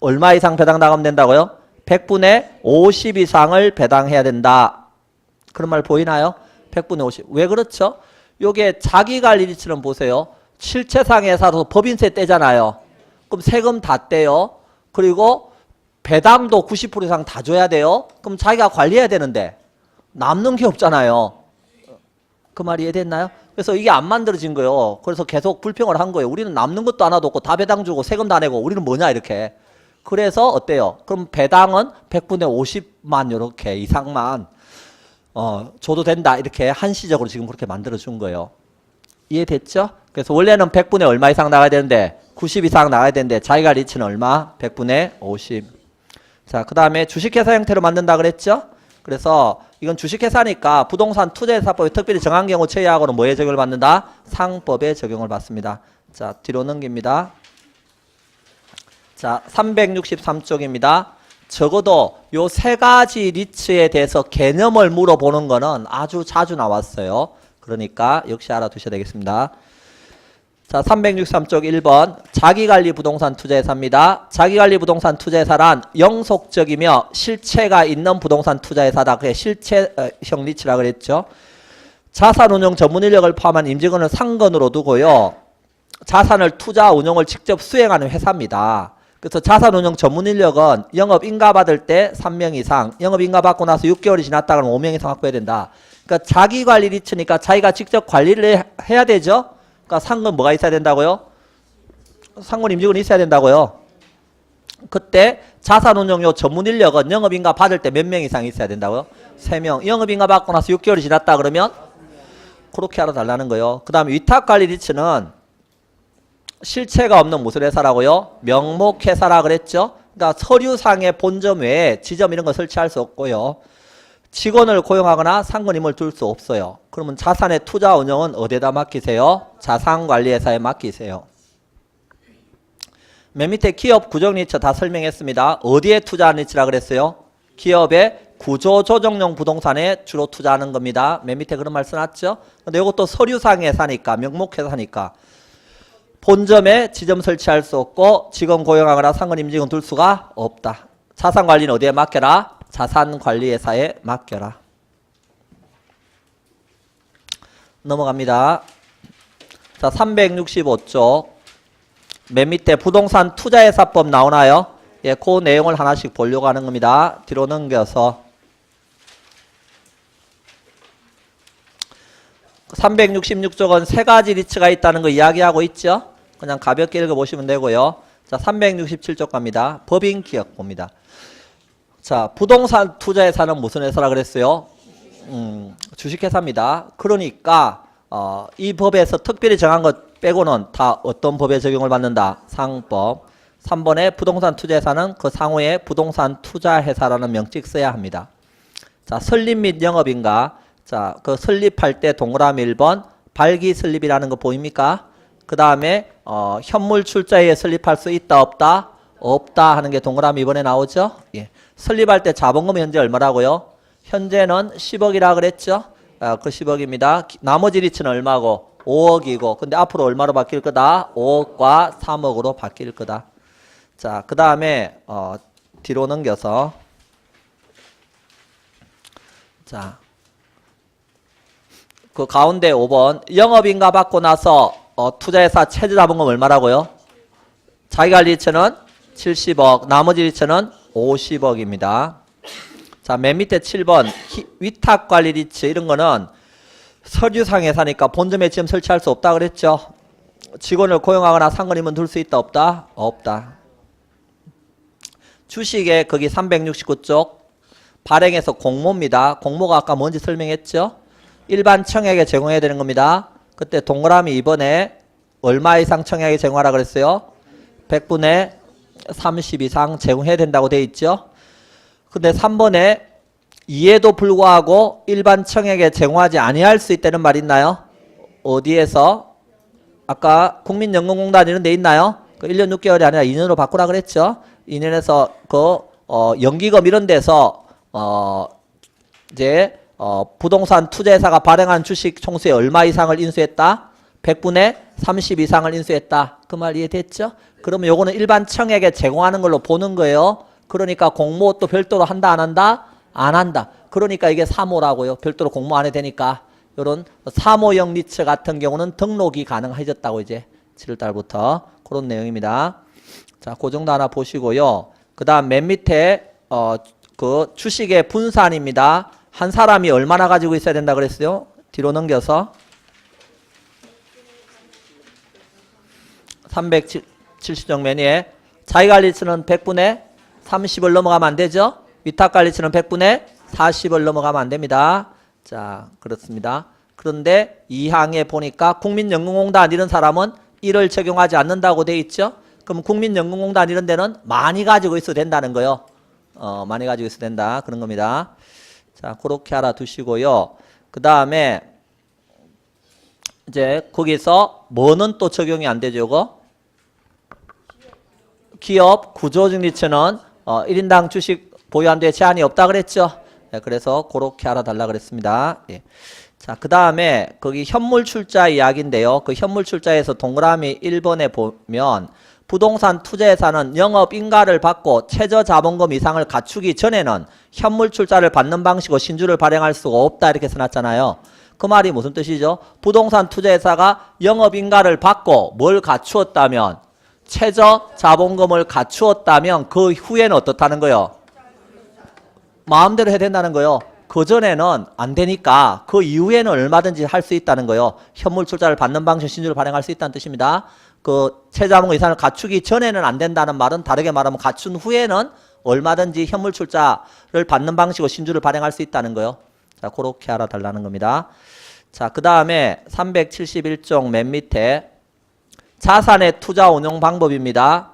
얼마 이상 배당 나가면 된다고요? 100분의 50 이상을 배당해야 된다. 그런 말 보이나요? 100분의 50. 왜 그렇죠? 요게 자기관리리츠는 보세요. 실체상에서 법인세 떼잖아요. 그럼 세금 다 떼요. 그리고 배당도 90% 이상 다 줘야 돼요. 그럼 자기가 관리해야 되는데 남는 게 없잖아요. 그 말이 이해됐나요? 그래서 이게 안 만들어진 거예요. 그래서 계속 불평을 한 거예요. 우리는 남는 것도 하나도 없고 다 배당 주고 세금 다 내고 우리는 뭐냐 이렇게. 그래서 어때요? 그럼 배당은 100분의 50만 이렇게 이상만 줘도 된다 이렇게 한시적으로 지금 그렇게 만들어준 거예요. 이해됐죠? 그래서 원래는 100분의 얼마 이상 나가야 되는데 90 이상 나가야 되는데 자기가 리치는 얼마? 100분의 50. 자, 그 다음에 주식회사 형태로 만든다 그랬죠? 그래서 이건 주식회사니까 부동산 투자회사법에 특별히 정한 경우 제외하고는 뭐에 적용을 받는다? 상법에 적용을 받습니다. 자, 뒤로 넘깁니다. 자, 363쪽입니다. 적어도 요 세 가지 리츠에 대해서 개념을 물어보는 거는 아주 자주 나왔어요. 그러니까 역시 알아두셔야 되겠습니다. 자, 363쪽 1번 자기관리 부동산 투자회사입니다. 자기관리 부동산 투자회사란 영속적이며 실체가 있는 부동산 투자회사다. 그게 실체형 리츠라 그랬죠. 자산운용 전문인력을 포함한 임직원을 상건으로 두고요. 자산을 투자 운용을 직접 수행하는 회사입니다. 그래서 자산운용 전문인력은 영업인가 받을 때 3명 이상, 영업인가 받고 나서 6개월이 지났다 그러면 5명 이상 확보해야 된다. 그러니까 자기관리 리츠니까 자기가 직접 관리를 해야 되죠. 그러니까 상건 뭐가 있어야 된다고요? 상건 임직원이 있어야 된다고요. 그때 자산운용료 전문인력은 영업인가 받을 때 몇 명 이상 있어야 된다고요? 3명. 영업인가 받고 나서 6개월이 지났다 그러면 그렇게 알아달라는 거예요. 그 다음에 위탁관리 리츠는 실체가 없는 무슨 회사라고요? 명목회사라 그랬죠? 그러니까 서류상의 본점 외에 지점 이런 거 설치할 수 없고요. 직원을 고용하거나 상권임을 둘 수 없어요. 그러면 자산의 투자 운영은 어디에다 맡기세요? 자산관리회사에 맡기세요. 맨 밑에 기업 구정 리츠 다 설명했습니다. 어디에 투자하는 리츠라 그랬어요? 기업의 구조조정용 부동산에 주로 투자하는 겁니다. 맨 밑에 그런 말 써놨죠? 근데 이것도 서류상의 회사니까 명목회사니까 본점에 지점 설치할 수 없고 직원 고용하거나 상권 임직원 둘 수가 없다. 자산관리는 어디에 맡겨라? 자산관리회사에 맡겨라. 넘어갑니다. 자, 365쪽 맨 밑에 부동산 투자회사법 나오나요? 예, 그 내용을 하나씩 보려고 하는 겁니다. 뒤로 넘겨서 366쪽은 세 가지 리츠가 있다는 거 이야기하고 있죠? 그냥 가볍게 읽어보시면 되고요. 자, 367쪽 갑니다. 법인 기억봅니다. 자, 부동산 투자회사는 무슨 회사라 그랬어요? 주식회사입니다. 그러니까 이 법에서 특별히 정한 것 빼고는 다 어떤 법에 적용을 받는다? 상법. 3번에 부동산 투자회사는 그 상호에 부동산 투자회사라는 명칭 써야 합니다. 자, 설립 및 영업인가? 자, 그 설립할 때 동그라미 1번 발기 설립이라는 거 보입니까? 그 다음에 현물 출자에 설립할 수 있다 없다? 없다 하는 게 동그라미 2번에 나오죠? 예. 설립할 때 자본금 현재 얼마라고요? 현재는 10억이라 그랬죠? 그 10억입니다. 나머지 리츠는 얼마고? 5억이고 근데 앞으로 얼마로 바뀔 거다? 5억과 3억으로 바뀔 거다. 자, 그 다음에 뒤로 넘겨서 자, 그 가운데 5번 영업인가 받고 나서 투자회사 최저자본금 얼마라고요? 자기관리 리츠는 70억 나머지 리츠는 50억입니다. 자, 맨 밑에 7번 위탁관리 리츠 이런 거는 서류상 회사니까 본점에 지금 설치할 수 없다 그랬죠. 직원을 고용하거나 상권임은 둘 수 있다 없다? 없다. 주식에 거기 369쪽 발행해서 공모입니다. 공모가 아까 뭔지 설명했죠. 일반 청약에 제공해야 되는 겁니다. 그때 동그라미 2번에 얼마 이상 청약에 제공하라 그랬어요? 100분의 30 이상 제공해야 된다고 돼 있죠. 근데 3번에 이에도 불구하고 일반 청약에 제공하지 아니할 수 있다는 말 있나요? 어디에서? 아까 국민연금공단 이런 데 있나요? 그 1년 6개월이 아니라 2년으로 바꾸라 그랬죠. 2년에서 연기금 이런 데서 이제 부동산 투자회사가 발행한 주식 총수의 얼마 이상을 인수했다? 100분의 30 이상을 인수했다. 그 말 이해됐죠? 그러면 요거는 일반 청약에 제공하는 걸로 보는 거예요. 그러니까 공모 또 별도로 한다 안 한다? 안 한다. 그러니까 이게 사모라고요. 별도로 공모 안 해도 되니까. 요런 사모형 리츠 같은 경우는 등록이 가능해졌다고 이제 7월달부터 그런 내용입니다. 자, 그 정도 하나 보시고요. 그 다음 맨 밑에 그 주식의 분산입니다. 한 사람이 얼마나 가지고 있어야 된다 그랬어요? 뒤로 넘겨서 370정면에 자기관리치는 100분의 30을 넘어가면 안 되죠. 위탁관리치는 100분의 40을 넘어가면 안 됩니다. 자, 그렇습니다. 그런데 2항에 보니까 국민연금공단 이런 사람은 1을 적용하지 않는다고 돼 있죠. 그럼 국민연금공단 이런 데는 많이 가지고 있어도 된다는 거요. 많이 가지고 있어도 된다. 그런 겁니다. 자, 그렇게 알아두시고요. 그 다음에 이제 거기서 뭐는 또 적용이 안 되죠, 이거? 기업 구조증리처는 1인당 주식 보유한 데 제한이 없다 그랬죠. 네, 그래서 그렇게 알아달라 그랬습니다. 예. 자, 그 다음에 거기 현물 출자 이야기인데요. 그 현물 출자에서 동그라미 1번에 보면 부동산 투자회사는 영업인가를 받고 최저자본금 이상을 갖추기 전에는 현물 출자를 받는 방식으로 신주를 발행할 수가 없다 이렇게 써놨잖아요. 그 말이 무슨 뜻이죠? 부동산 투자회사가 영업인가를 받고 뭘 갖추었다면 최저자본금을 갖추었다면 그 후에는 어떻다는 거요? 마음대로 해야 된다는 거요. 그 전에는 안 되니까 그 이후에는 얼마든지 할 수 있다는 거요. 현물 출자를 받는 방식 신주를 발행할 수 있다는 뜻입니다. 그 최저자본금 이상을 갖추기 전에는 안 된다는 말은 다르게 말하면 갖춘 후에는 얼마든지 현물 출자를 받는 방식으로 신주를 발행할 수 있다는 거요. 자, 그렇게 알아달라는 겁니다. 자, 그 다음에 371쪽 맨 밑에 자산의 투자 운용 방법입니다.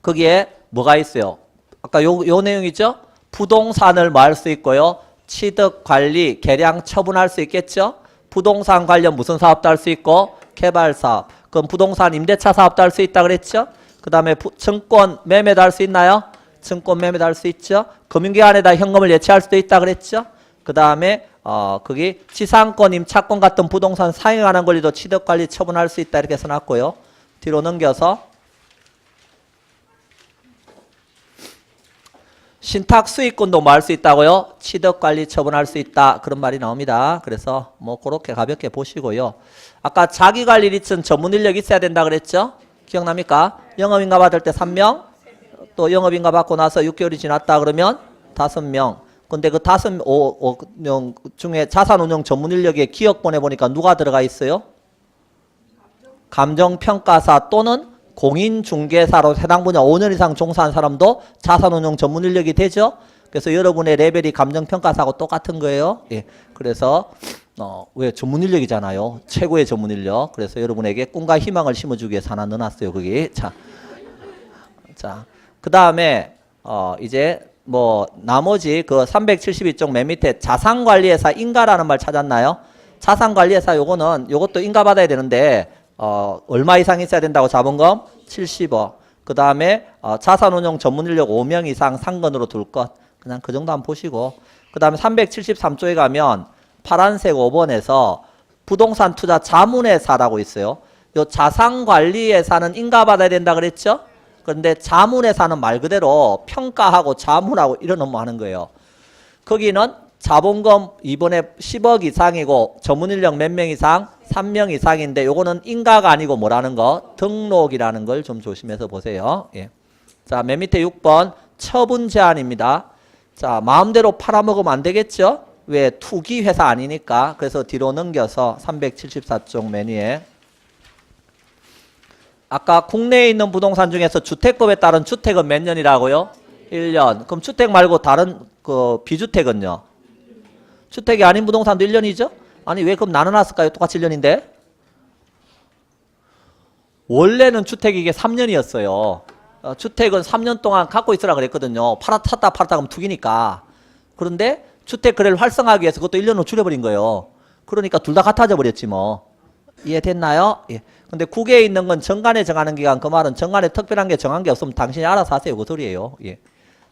거기에 뭐가 있어요? 아까 요 내용 있죠? 부동산을 뭐 할 수 있고요. 취득, 관리, 개량, 처분할 수 있겠죠? 부동산 관련 무슨 사업도 할 수 있고 개발 사업. 그럼 부동산 임대차 사업도 할 수 있다 그랬죠? 그 다음에 증권 매매도 할 수 있나요? 증권 매매도 할 수 있죠? 금융기관에다 현금을 예치할 수도 있다 그랬죠? 그 다음에 거기 지상권, 임차권 같은 부동산 사용에 관한 권리도 취득, 관리, 처분할 수 있다 이렇게 써놨고요. 뒤로 넘겨서 신탁 수익권도 뭐 할 수 있다고요? 취득, 관리, 처분할 수 있다. 그런 말이 나옵니다. 그래서 뭐 그렇게 가볍게 보시고요. 아까 자기관리 리츠는 전문 인력 있어야 된다 그랬죠? 기억납니까? 영업인가 받을 때 3명, 또 영업인가 받고 나서 6개월이 지났다 그러면 5명. 근데 그 5명 중에 자산운용 전문 인력에 기억본에 보니까 누가 들어가 있어요? 감정평가사 또는 공인중개사로 해당 분야 5년 이상 종사한 사람도 자산운용 전문 인력이 되죠. 그래서 여러분의 레벨이 감정평가사하고 똑같은 거예요. 예. 그래서 왜 전문 인력이잖아요. 최고의 전문 인력. 그래서 여러분에게 꿈과 희망을 심어주기 위해서 하나 넣어놨어요. 거기. 자, 그 다음에 이제 뭐 나머지 그 372쪽 맨 밑에 자산관리회사 인가라는 말 찾았나요? 자산관리회사 요것도 인가 받아야 되는데 얼마 이상 있어야 된다고 자본금? 70억. 그 다음에 자산운용 전문인력 5명 이상 상권으로 둘 것. 그냥 그 정도 한번 보시고. 그 다음에 373조에 가면 파란색 5번에서 부동산 투자 자문회사라고 있어요. 요 자산관리회사는 인가받아야 된다 그랬죠? 그런데 자문회사는 말 그대로 평가하고 자문하고 이런 업무 하는 거예요. 거기는 자본금 이번에 10억 이상이고 전문인력 몇 명 이상? 3명 이상인데 요거는 인가가 아니고 뭐라는 거? 등록이라는 걸 좀 조심해서 보세요. 예. 자, 맨 밑에 6번 처분 제한입니다. 자, 마음대로 팔아먹으면 안 되겠죠? 왜 투기 회사 아니니까. 그래서 뒤로 넘겨서 374쪽 메뉴에 아까 국내에 있는 부동산 중에서 주택법에 따른 주택은 몇 년이라고요? 1년. 그럼 주택 말고 다른 그 비주택은요? 주택이 아닌 부동산도 1년이죠? 아니 왜 그럼 나눠놨을까요? 똑같이 1년인데? 원래는 주택이 이게 3년이었어요. 주택은 3년 동안 갖고 있으라 그랬거든요. 샀다 팔았다 그러면 투기니까. 그런데 주택 거래를 활성화하기 위해서 그것도 1년으로 줄여버린 거예요. 그러니까 둘 다 같아져 버렸지 뭐. 이해됐나요? 예. 근데 국외에 있는 건 정관에 정하는 기간, 그 말은 정관에 특별한 게 정한 게 없으면 당신이 알아서 하세요. 그 소리예요. 예.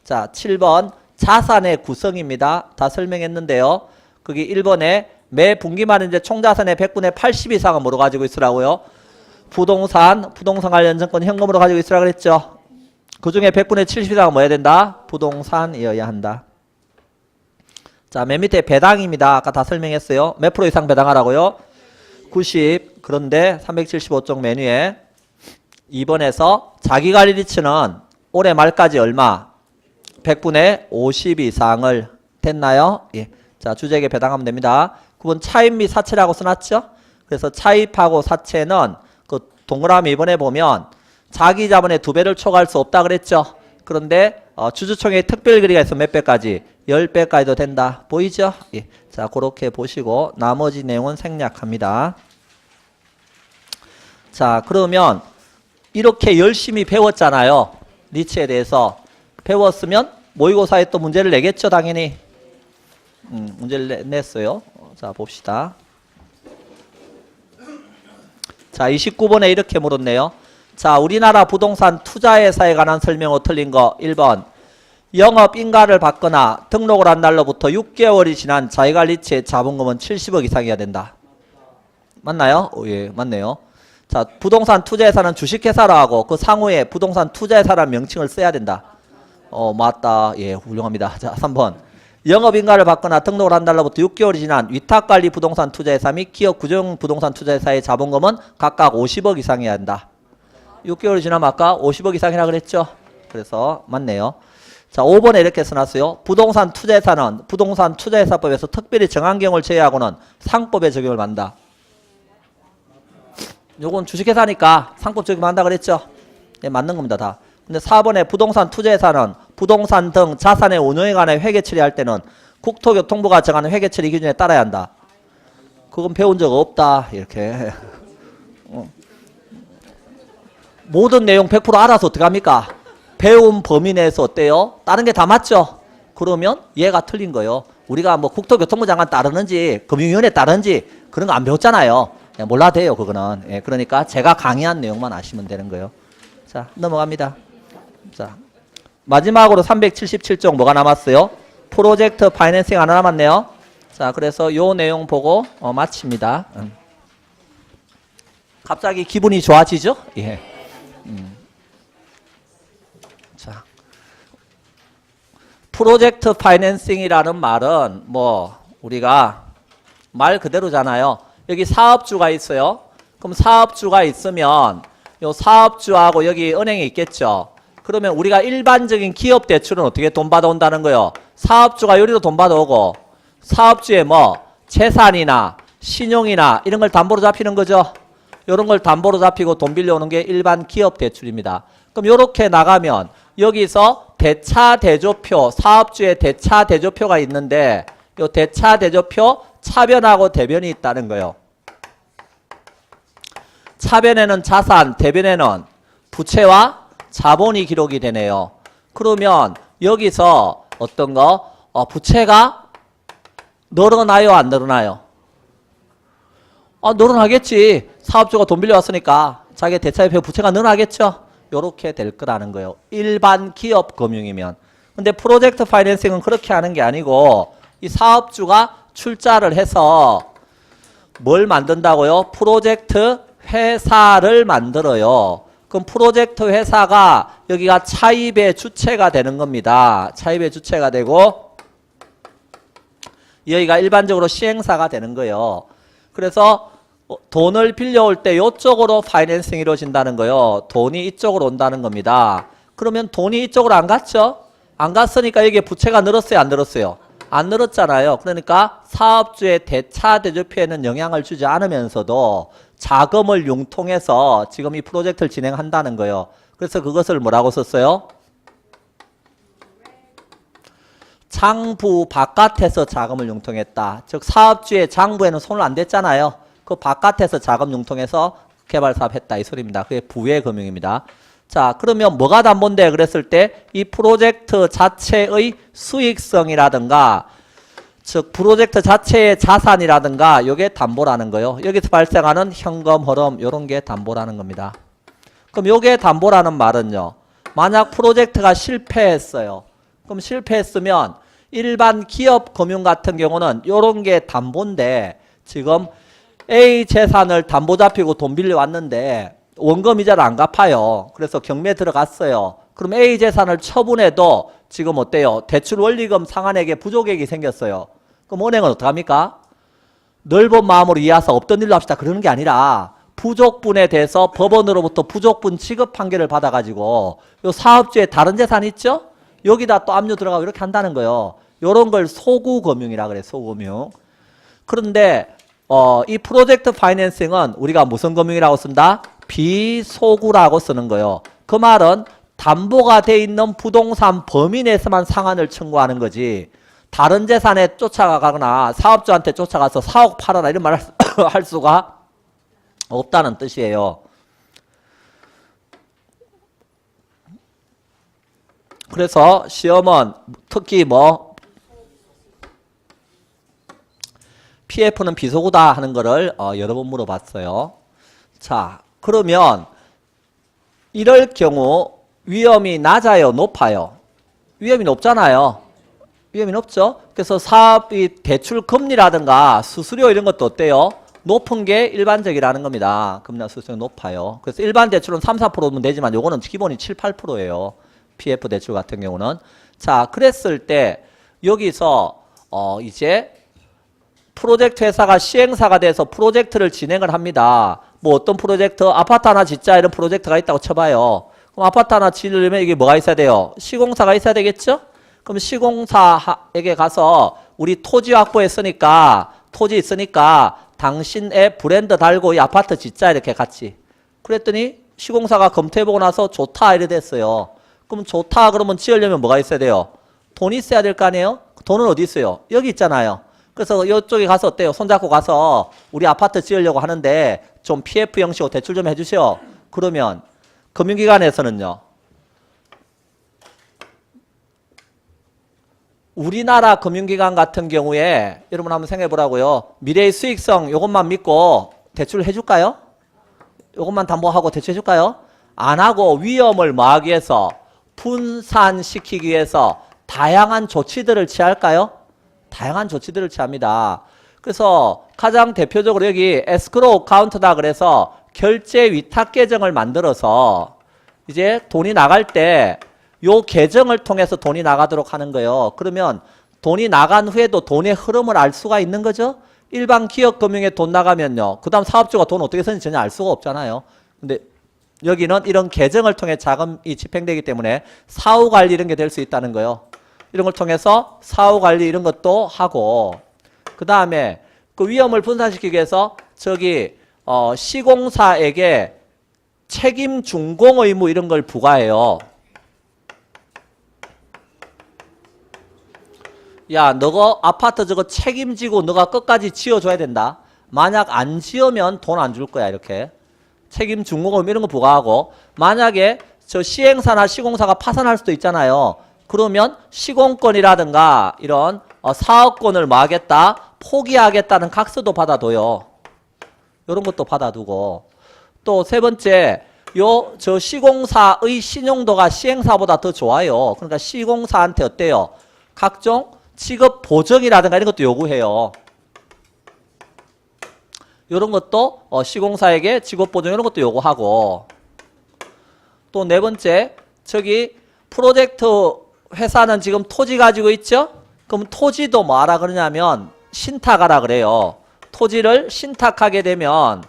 자, 7번 자산의 구성입니다. 다 설명했는데요. 거기 1번에 매 분기만 이제 총자산의 100분의 80 이상은 뭐로 가지고 있으라고요? 부동산 관련 정권 현금으로 가지고 있으라 그랬죠. 그 중에 100분의 70 이상은 뭐 해야 된다? 부동산이어야 한다. 자, 맨 밑에 배당입니다. 아까 다 설명했어요. 몇 프로 이상 배당하라고요? 90. 그런데 375쪽 메뉴에 2번에서 자기관리리츠는 올해 말까지 얼마? 100분의 50 이상을 됐나요? 예. 자, 주택에 배당하면 됩니다. 9번 차입 및 사채라고 써놨죠? 그래서 차입하고 사채는 그 동그라미 이번에 보면 자기 자본의 2배를 초과할 수 없다 그랬죠? 그런데 주주총회의 특별결의가 있어 몇 배까지? 10배까지도 된다. 보이죠? 예. 자, 그렇게 보시고 나머지 내용은 생략합니다. 자, 그러면 이렇게 열심히 배웠잖아요. 리츠에 대해서. 배웠으면 모의고사에 또 문제를 내겠죠, 당연히. 문제를 냈어요. 자, 봅시다. 자, 29번에 이렇게 물었네요. 자, 우리나라 부동산 투자회사에 관한 설명으로 틀린 거 1번. 영업인가를 받거나 등록을 한 날로부터 6개월이 지난 자기관리치의 자본금은 70억 이상이어야 된다. 맞나요? 예, 맞네요. 자, 부동산 투자회사는 주식회사로 하고 그 상호에 부동산 투자회사라는 명칭을 써야 된다. 맞다. 예, 훌륭합니다. 자, 3번. 영업인가를 받거나 등록을 한 날로부터 6개월이 지난 위탁관리 부동산 투자회사 및 기업 구정 부동산 투자회사의 자본금은 각각 50억 이상이어야 한다. 6개월이 지나면 아까 50억 이상이라 그랬죠? 그래서 맞네요. 자, 5번에 이렇게 써놨어요. 부동산 투자회사는 부동산 투자회사법에서 특별히 정한 경우를 제외하고는 상법에 적용을 받는다. 요건 주식회사니까 상법 적용한다 그랬죠? 네, 맞는 겁니다, 다. 근데 4번에 부동산 투자회사는 부동산 등 자산의 운용에 관해 회계 처리할 때는 국토교통부가 정하는 회계 처리 기준에 따라야 한다. 그건 배운 적 없다. 이렇게. 모든 내용 100% 알아서 어떡합니까? 배운 범위 내에서 어때요? 다른 게 다 맞죠? 그러면 얘가 틀린 거예요. 우리가 뭐 국토교통부 장관 따르는지 금융위원회 따르는지 그런 거 안 배웠잖아요. 몰라도 돼요, 그거는. 예, 그러니까 제가 강의한 내용만 아시면 되는 거예요. 자, 넘어갑니다. 자, 마지막으로 377쪽 뭐가 남았어요? 프로젝트 파이낸싱 하나 남았네요. 자, 그래서 요 내용 보고 마칩니다. 갑자기 기분이 좋아지죠? 예. 자, 프로젝트 파이낸싱이라는 말은 뭐 우리가 말 그대로잖아요. 여기 사업주가 있어요. 그럼 사업주가 있으면 요 사업주하고 여기 은행이 있겠죠. 그러면 우리가 일반적인 기업 대출은 어떻게 돈 받아온다는 거예요? 사업주가 여기로 돈 받아오고 사업주에 뭐 재산이나 신용이나 이런 걸 담보로 잡히는 거죠. 이런 걸 담보로 잡히고 돈 빌려오는 게 일반 기업 대출입니다. 그럼 이렇게 나가면 여기서 대차 대조표, 사업주의 대차 대조표가 있는데 이 대차 대조표 차변하고 대변이 있다는 거예요. 차변에는 자산, 대변에는 부채와 자본이 기록이 되네요. 그러면 여기서 어떤 거? 부채가 늘어나요, 안 늘어나요? 늘어나겠지. 사업주가 돈 빌려왔으니까 자기 대차대표 부채가 늘어나겠죠. 요렇게 될 거라는 거예요. 일반 기업 금융이면. 근데 프로젝트 파이낸싱은 그렇게 하는 게 아니고 이 사업주가 출자를 해서 뭘 만든다고요? 프로젝트 회사를 만들어요. 그럼 프로젝트 회사가 여기가 차입의 주체가 되는 겁니다. 차입의 주체가 되고 여기가 일반적으로 시행사가 되는 거예요. 그래서 돈을 빌려올 때 이쪽으로 파이낸싱이 이루어진다는 거예요. 돈이 이쪽으로 온다는 겁니다. 그러면 돈이 이쪽으로 안 갔죠? 안 갔으니까 여기에 부채가 늘었어요, 안 늘었어요? 안 늘었잖아요. 그러니까 사업주의 대차 대조표에는 영향을 주지 않으면서도 자금을 융통해서 지금 이 프로젝트를 진행한다는 거예요. 그래서 그것을 뭐라고 썼어요? 장부 바깥에서 자금을 융통했다. 즉 사업주의 장부에는 손을 안 댔잖아요. 그 바깥에서 자금 융통해서 개발 사업했다 이 소리입니다. 그게 부의 금융입니다. 자, 그러면 뭐가 담보인데 그랬을 때 이 프로젝트 자체의 수익성이라든가 즉 프로젝트 자체의 자산이라든가 이게 담보라는 거예요. 여기서 발생하는 현금 흐름 이런 게 담보라는 겁니다. 그럼 이게 담보라는 말은요. 만약 프로젝트가 실패했어요. 그럼 실패했으면 일반 기업 금융 같은 경우는 이런 게 담보인데 지금 A 재산을 담보 잡히고 돈 빌려왔는데 원금 이자를 안 갚아요. 그래서 경매 들어갔어요. 그럼 A 재산을 처분해도 지금 어때요? 대출 원리금 상환액에 부족액이 생겼어요. 그럼 은행은 어떡합니까? 넓은 마음으로 이해해서 없던 일로 합시다. 그러는 게 아니라 부족분에 대해서 법원으로부터 부족분 지급 판결을 받아가지고 요 사업주의 다른 재산 있죠? 여기다 또 압류 들어가고 이렇게 한다는 거예요. 요런 걸 소구금융이라 그래, 소금융. 그런데 이 프로젝트 파이낸싱은 우리가 무슨 금융이라고 쓴다? 비소구라고 쓰는 거예요. 그 말은 담보가 돼 있는 부동산 범위 내에서만 상환을 청구하는 거지 다른 재산에 쫓아가거나 사업주한테 쫓아가서 사옥 팔아라 이런 말 할 수가 없다는 뜻이에요. 그래서 시험은 특히 뭐 PF는 비소구다 하는 거를 여러 번 물어봤어요. 자, 그러면 이럴 경우 위험이 낮아요, 높아요? 위험이 높잖아요. 위험이 높죠? 그래서 사업이 대출 금리라든가 수수료 이런 것도 어때요? 높은 게 일반적이라는 겁니다. 금리나 수수료 높아요. 그래서 일반 대출은 3, 4%면 되지만 요거는 기본이 7, 8%예요. PF 대출 같은 경우는. 자, 그랬을 때 여기서 이제 프로젝트 회사가 시행사가 돼서 프로젝트를 진행을 합니다. 뭐 어떤 프로젝트? 아파트 하나 짓자 이런 프로젝트가 있다고 쳐봐요. 그럼 아파트 하나 지으려면 이게 뭐가 있어야 돼요? 시공사가 있어야 되겠죠? 그럼 시공사에게 가서 우리 토지 확보했으니까 토지 있으니까 당신의 브랜드 달고 이 아파트 짓자 이렇게 같이. 그랬더니 시공사가 검토해보고 나서 좋다 이래 됐어요. 그럼 좋다 그러면 지으려면 뭐가 있어야 돼요? 돈이 있어야 될 거 아니에요? 돈은 어디 있어요? 여기 있잖아요. 그래서 이쪽에 가서 어때요? 손잡고 가서 우리 아파트 지으려고 하는데 좀 PF 형식으로 대출 좀 해주세요. 그러면 금융기관에서는요. 우리나라 금융기관 같은 경우에 여러분 한번 생각해 보라고요. 미래의 수익성 이것만 믿고 대출 해줄까요? 이것만 담보하고 대출 해줄까요? 안 하고 위험을 막기 위해서 분산시키기 위해서 다양한 조치들을 취할까요? 다양한 조치들을 취합니다. 그래서 가장 대표적으로 여기 에스크로우 카운트다 그래서 결제 위탁 계정을 만들어서 이제 돈이 나갈 때 요 계정을 통해서 돈이 나가도록 하는 거예요. 그러면 돈이 나간 후에도 돈의 흐름을 알 수가 있는 거죠. 일반 기업 금융에 돈 나가면요. 그 다음 사업주가 돈 어떻게 쓰는지 전혀 알 수가 없잖아요. 근데 여기는 이런 계정을 통해 자금이 집행되기 때문에 사후관리 이런 게 될 수 있다는 거예요. 이런 걸 통해서 사후관리 이런 것도 하고 그 다음에 그 위험을 분산시키기 위해서 저기 시공사에게 책임 준공 의무 이런 걸 부과해요. 야, 너가 아파트 저거 책임지고 너가 끝까지 지어줘야 된다. 만약 안 지으면 돈 안 줄 거야 이렇게. 책임 준공 의무 이런 거 부과하고 만약에 저 시행사나 시공사가 파산할 수도 있잖아요. 그러면 시공권이라든가 이런 사업권을 뭐 하겠다? 포기하겠다는 각서도 받아둬요. 이런 것도 받아두고 또 세 번째 저 시공사의 신용도가 시행사보다 더 좋아요. 그러니까 시공사한테 어때요? 각종 직업 보정이라든가 이런 것도 요구해요. 이런 것도 시공사에게 직업 보정 이런 것도 요구하고 또 네 번째 저기 프로젝트 회사는 지금 토지 가지고 있죠? 그럼 토지도 뭐 하라 그러냐면 신탁하라 그래요. 토지를 신탁하게 되면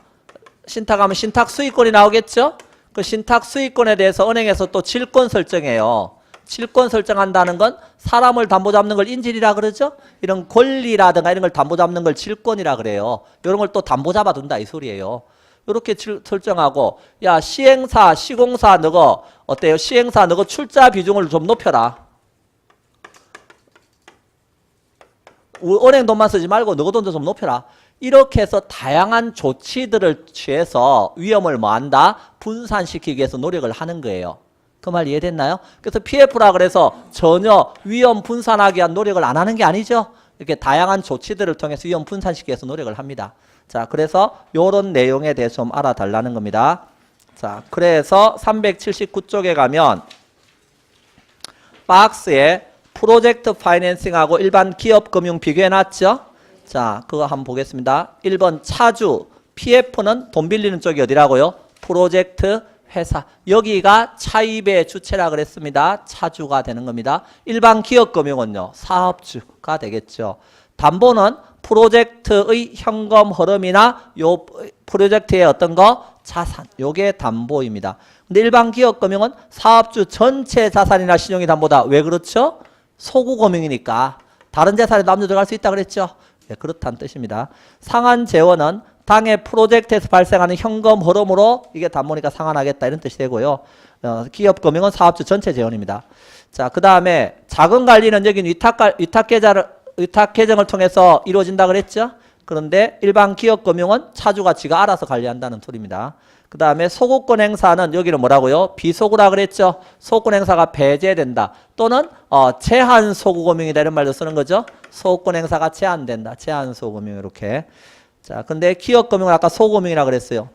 신탁하면 신탁 수익권이 나오겠죠? 그 신탁 수익권에 대해서 은행에서 또 질권 설정해요. 질권 설정한다는 건 사람을 담보 잡는 걸 인질이라 그러죠. 이런 권리라든가 이런 걸 담보 잡는 걸 질권이라 그래요. 이런 걸 또 담보 잡아둔다 이 소리예요. 이렇게 설정하고 야 시행사 시공사 너거 어때요? 시행사 너거 출자 비중을 좀 높여라. 은행 돈만 쓰지 말고 너거 돈도 좀 높여라. 이렇게 해서 다양한 조치들을 취해서 위험을 뭐한다? 분산시키기 위해서 노력을 하는 거예요. 그 말 이해됐나요? 그래서 PF라 그래서 전혀 위험 분산하기 위한 노력을 안 하는 게 아니죠. 이렇게 다양한 조치들을 통해서 위험 분산시키기 위해서 노력을 합니다. 자, 그래서 요런 내용에 대해서 좀 알아달라는 겁니다. 자, 그래서 379쪽에 가면 박스에 프로젝트 파이낸싱하고 일반 기업 금융 비교해놨죠? 자, 그거 한번 보겠습니다. 1번 차주, PF는 돈 빌리는 쪽이 어디라고요? 프로젝트 회사. 여기가 차입의 주체라 그랬습니다. 차주가 되는 겁니다. 일반 기업 금융은요, 사업주가 되겠죠. 담보는 프로젝트의 현금 흐름이나 요 프로젝트의 어떤 거? 자산. 요게 담보입니다. 근데 일반 기업 금융은 사업주 전체 자산이나 신용이 담보다. 왜 그렇죠? 소구 금융이니까 다른 재산에 남녀 들어갈 수 있다 그랬죠. 네, 그렇다는 뜻입니다. 상한 재원은 당해 프로젝트에서 발생하는 현금 흐름으로 이게 담보니까 상환하겠다 이런 뜻이 되고요. 기업 금융은 사업주 전체 재원입니다. 자, 그 다음에 자금 관리는 여기는 위탁 계정을 통해서 이루어진다 그랬죠. 그런데 일반 기업 금융은 차주가 지가 알아서 관리한다는 소리입니다. 그 다음에 소구권 행사는 여기는 뭐라고요? 비소구라 그랬죠. 소구권 행사가 배제된다. 또는 제한 소구금융이다 이런 말도 쓰는 거죠. 소구권 행사가 제한된다. 제한 소구금융 이렇게. 자, 근데 기업금융은 아까 소금융이라 그랬어요.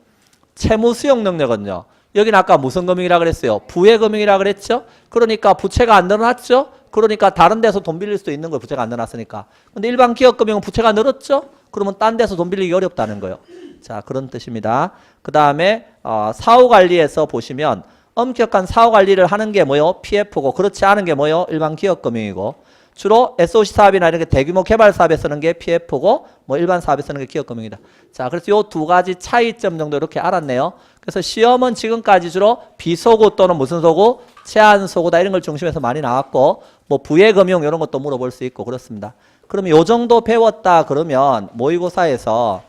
채무 수용 능력은요. 여기는 아까 무슨 금융이라 그랬어요? 부채금융이라 그랬죠. 그러니까 부채가 안 늘어났죠. 그러니까 다른 데서 돈 빌릴 수도 있는 거예요. 부채가 안 늘어났으니까. 근데 일반 기업금융은 부채가 늘었죠. 그러면 딴 데서 돈 빌리기 어렵다는 거예요. 자, 그런 뜻입니다. 그 다음에 사후관리에서 보시면 엄격한 사후관리를 하는 게 뭐요? PF고 그렇지 않은 게 뭐요? 일반 기업금융이고 주로 SOC 사업이나 이렇게 대규모 개발 사업에 쓰는 게 PF고 뭐 일반 사업에 쓰는 게 기업금융이다. 자, 그래서 요 두 가지 차이점 정도 이렇게 알았네요. 그래서 시험은 지금까지 주로 비소구 또는 무슨 소구? 제한소구다 이런 걸 중심해서 많이 나왔고 뭐 부예금융 이런 것도 물어볼 수 있고 그렇습니다. 그러면 요 정도 배웠다 그러면 모의고사에서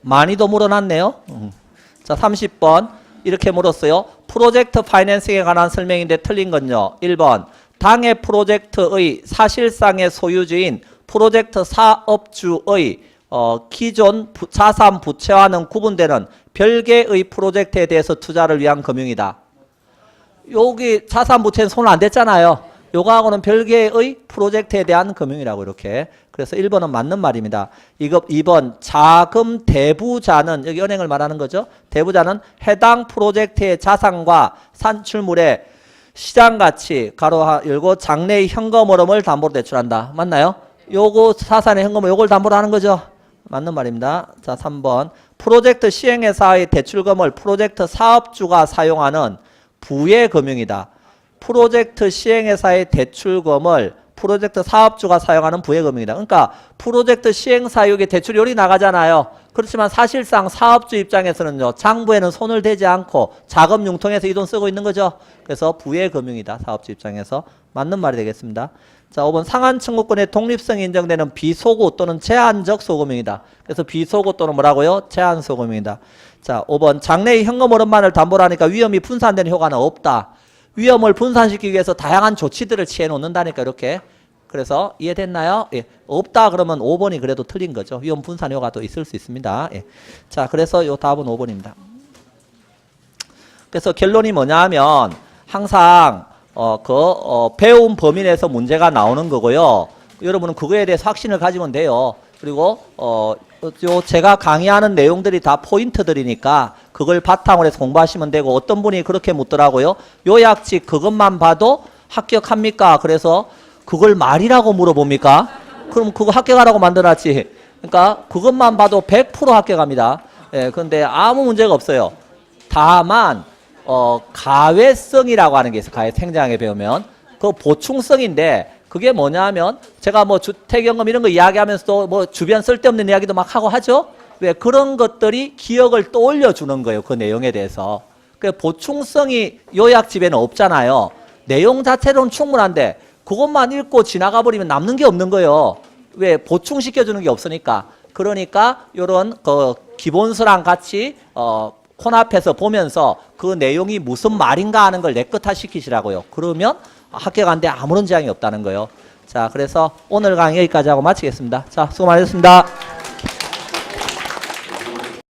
많이도 물어놨네요. 자, 30번 이렇게 물었어요. 프로젝트 파이낸싱에 관한 설명인데 틀린 건요. 1번 당해 프로젝트의 사실상의 소유주인 프로젝트 사업주의 기존 자산 부채와는 구분되는 별개의 프로젝트에 대해서 투자를 위한 금융이다. 여기 자산 부채는 손을 안 댔잖아요. 요거하고는 별개의 프로젝트에 대한 금융이라고 이렇게. 그래서 1번은 맞는 말입니다. 2번 자금 대부자는 여기 은행을 말하는 거죠. 대부자는 해당 프로젝트의 자산과 산출물의 시장가치 가로 열고 장래의 현금 흐름을 담보로 대출한다. 맞나요? 요거 자산의 현금을 요걸 담보로 하는 거죠. 맞는 말입니다. 자, 3번 프로젝트 시행회사의 대출금을 프로젝트 사업주가 사용하는 부예금융이다. 프로젝트 시행회사의 대출금을 프로젝트 사업주가 사용하는 부예금융이다. 그러니까 프로젝트 시행사역에 대출이 요리 나가잖아요. 그렇지만 사실상 사업주 입장에서는요. 장부에는 손을 대지 않고 자금 융통해서 이 돈 쓰고 있는 거죠. 그래서 부예금융이다. 사업주 입장에서. 맞는 말이 되겠습니다. 자, 5번 상한 청구권의 독립성이 인정되는 비소구 또는 제한적 소금융이다. 그래서 비소구 또는 뭐라고요? 제한 소금융이다. 자, 5번 장래의 현금 흐름만을 담보로 하니까 위험이 분산되는 효과는 없다. 위험을 분산시키기 위해서 다양한 조치들을 취해 놓는다니까 이렇게. 그래서 이해됐나요? 예. 없다 그러면 5번이 그래도 틀린 거죠. 위험 분산 효과도 있을 수 있습니다. 예. 자, 그래서 요 답은 5번입니다. 그래서 결론이 뭐냐 하면 항상 배운 범위 내에서 문제가 나오는 거고요. 여러분은 그거에 대해서 확신을 가지면 돼요. 그리고 요 제가 강의하는 내용들이 다 포인트들이니까 그걸 바탕으로 해서 공부하시면 되고 어떤 분이 그렇게 묻더라고요. 요약집 그것만 봐도 합격합니까? 그래서 그걸 말이라고 물어봅니까? 그럼 그거 합격하라고 만들어놨지. 그러니까 그것만 봐도 100% 합격합니다. 예, 그런데 아무 문제가 없어요. 다만 가외성이라고 하는 게 있어요. 가외 생장에 배우면 그 보충성인데 그게 뭐냐 하면 제가 뭐 주택연금 이런 거 이야기하면서도 뭐 주변 쓸데없는 이야기도 막 하고 하죠. 왜 그런 것들이 기억을 떠올려 주는 거예요. 그 내용에 대해서. 그 보충성이 요약집에는 없잖아요. 내용 자체로는 충분한데 그것만 읽고 지나가 버리면 남는 게 없는 거예요. 왜? 보충시켜주는 게 없으니까. 그러니까 요런 그 기본서랑 같이 콘앞에서 보면서 그 내용이 무슨 말인가 하는 걸 내꺼타 시키시라고요. 그러면 합격하는데 아무런 제약이 없다는 거예요. 자, 그래서 오늘 강의 여기까지 하고 마치겠습니다. 자, 수고 많으셨습니다.